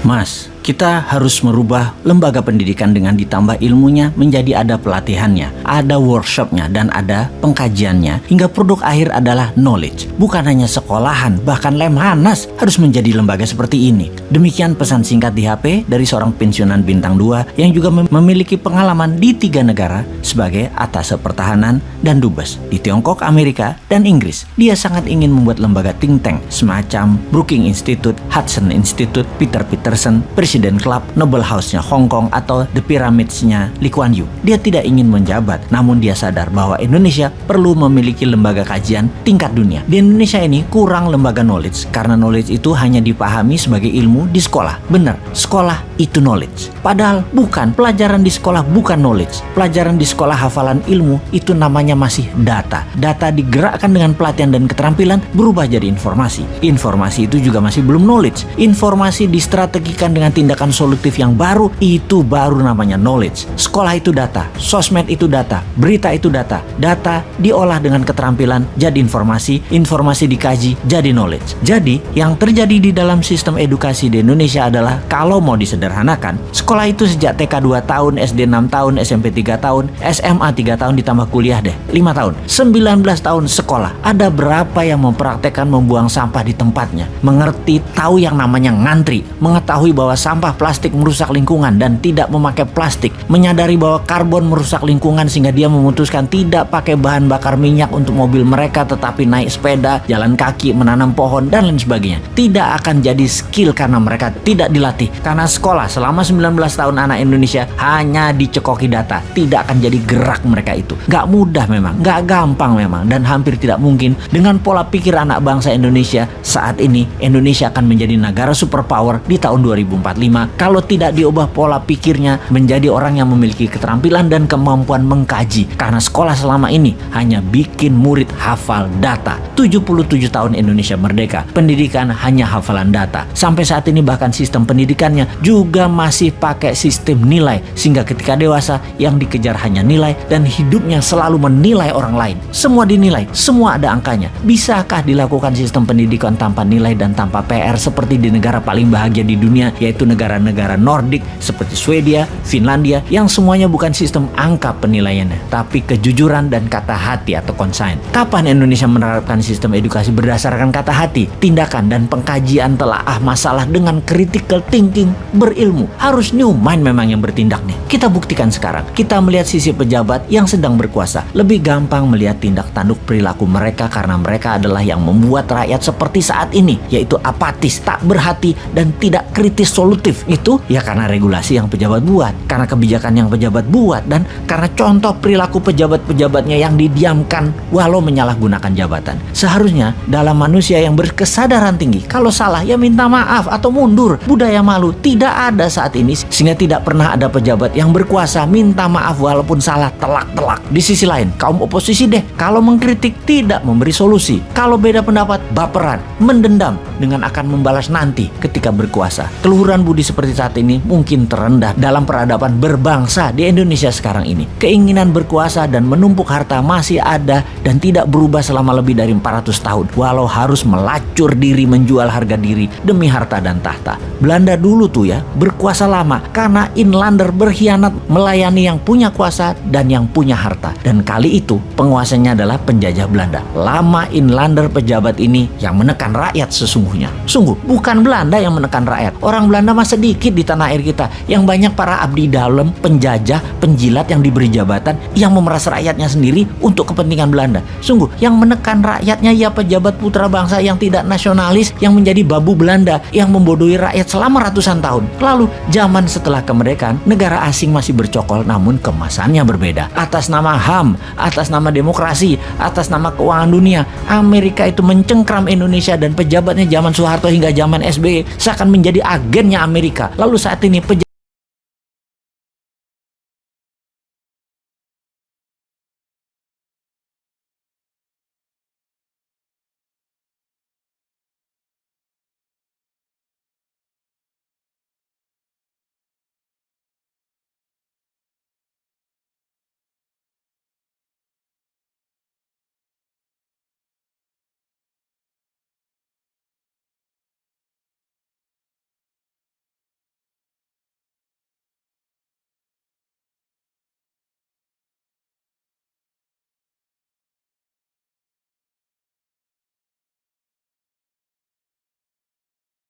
Mas, kita harus merubah lembaga pendidikan dengan ditambah ilmunya menjadi ada pelatihannya, ada workshopnya, dan ada pengkajiannya, hingga produk akhir adalah knowledge. Bukan hanya sekolahan, bahkan Lemhanas harus menjadi lembaga seperti ini. Demikian pesan singkat di HP dari seorang pensiunan bintang 2 yang juga memiliki pengalaman di 3 negara sebagai atase pertahanan dan dubes di Tiongkok, Amerika, dan Inggris. Dia sangat ingin membuat lembaga think tank semacam Brookings Institute, Hudson Institute, Peter Peterson, Presiden Club, Noble House-nya Hong Kong, atau The Pyramids-nya Lee Kuan Yew. Dia tidak ingin menjabat, namun dia sadar bahwa Indonesia perlu memiliki lembaga kajian tingkat dunia. Di Indonesia ini kurang lembaga knowledge, karena knowledge itu hanya dipahami sebagai ilmu di sekolah. Benar, sekolah itu knowledge. Padahal bukan, pelajaran di sekolah bukan knowledge. Pelajaran di sekolah hafalan ilmu itu namanya masih data. Data digerakkan dengan pelatihan dan keterampilan berubah jadi informasi. Informasi itu juga masih belum knowledge. Informasi distrategikan dengan tindakan solutif yang baru, itu baru namanya knowledge. Sekolah itu data, sosmed itu data, berita itu data. Data diolah dengan keterampilan jadi informasi, informasi dikaji jadi knowledge. Jadi, yang terjadi di dalam sistem edukasi di Indonesia adalah, kalau mau disederhanakan, sekolah itu sejak TK 2 tahun, SD 6 tahun, SMP 3 tahun, SMA 3 tahun, ditambah kuliah deh 5 tahun. 19 tahun sekolah. Ada berapa yang mempraktekkan membuang sampah di tempatnya? Mengerti, tahu yang namanya ngantri, mengetahui bahwa sampah plastik merusak lingkungan dan tidak memakai plastik, menyadari bahwa karbon merusak lingkungan sehingga dia memutuskan tidak pakai bahan bakar minyak untuk mobil mereka, tetapi naik sepeda, jalan kaki, menanam pohon, dan lain sebagainya. Tidak akan jadi skill karena mereka tidak dilatih. Karena sekolah selama 19 tahun anak Indonesia hanya dicekoki data, tidak akan jadi gerak mereka itu. Gak mudah memang, gak gampang memang, dan hampir tidak mungkin dengan pola pikir anak bangsa Indonesia saat ini. Indonesia akan menjadi negara superpower di tahun 2045 kalau tidak diubah pola pikirnya menjadi orang yang memiliki keterampilan dan kemampuan mengkaji. Karena sekolah selama ini hanya bikin murid hafal data. 77 tahun Indonesia merdeka, pendidikan hanya hafalan data. Sampai saat ini bahkan sistem pendidikannya juga masih pakai sistem nilai, sehingga ketika dewasa yang dikejar hanya nilai dan hidupnya selalu menilai orang lain. Semua dinilai, semua ada angkanya. Bisakah dilakukan sistem pendidikan tanpa nilai dan tanpa PR seperti di negara paling bahagia di dunia, yaitu negara-negara Nordik seperti Swedia, Finlandia, yang semuanya bukan sistem angka penilaiannya, tapi kejujuran dan kata hati atau conscience. Kapan Indonesia menerapkan sistem edukasi berdasarkan kata hati, tindakan, dan pengkajian telaah masalah dengan critical thinking, berilmu? Harus new mind memang yang bertindak nih. Kita buktikan sekarang. Kita melihat sisi pejabat yang sedang berkuasa. Lebih gampang melihat tindak tanduk perilaku mereka karena mereka adalah yang membuat rakyat seperti saat ini, yaitu apatis, tak berhati, dan tidak kritis solutif. Itu ya karena regulasi yang pejabat buat, karena kebijakan yang pejabat buat, dan karena contoh perilaku pejabat-pejabatnya yang didiamkan walau menyalahgunakan jabatan. Seharusnya dalam manusia yang berkesadaran tinggi, kalau salah ya minta maaf atau mundur. Budaya malu tidak ada saat ini, sehingga tidak pernah ada pejabat yang berkuasa minta maaf walaupun salah telak-telak. Di sisi lain, kaum oposisi deh, kalau mengkritik tidak memberi solusi, kalau beda pendapat baperan, mendendam dengan akan membalas nanti ketika berkuasa. Keluhuran budi seperti saat ini mungkin terendah dalam peradaban berbangsa di Indonesia sekarang ini. Keinginan berkuasa dan menumpuk harta masih ada dan tidak berubah selama lebih dari 400 tahun, walau harus melacur diri, menjual harga diri demi harta dan tahta. Belanda dulu tuh ya berkuasa lama karena inlander berkhianat melayani yang punya kuasa dan yang punya harta, dan kali itu penguasanya adalah penjajah Belanda. Lama inlander pejabat ini yang menekan rakyat sesungguhnya. Sungguh bukan Belanda yang menekan rakyat. Orang Belanda mah sedikit di tanah air kita. Yang banyak para abdi dalam, penjajah, penjilat yang diberi jabatan, yang memeras rakyatnya sendiri untuk kepentingan Belanda. Sungguh yang menekan rakyatnya ya pejabat putra bangsa yang tidak nasionalis, yang menjadi babu Belanda, yang membodohi rakyat selama ratusan tahun. Lalu zaman setelah kemerdekaan, negara asing masih bercokol namun kemasannya berbeda. Atas nama HAM, atas nama demokrasi, atas nama keuangan dunia, Amerika itu mencengkram Indonesia dan pejabatnya zaman Soeharto hingga zaman SBY seakan menjadi agennya Amerika. Lalu saat ini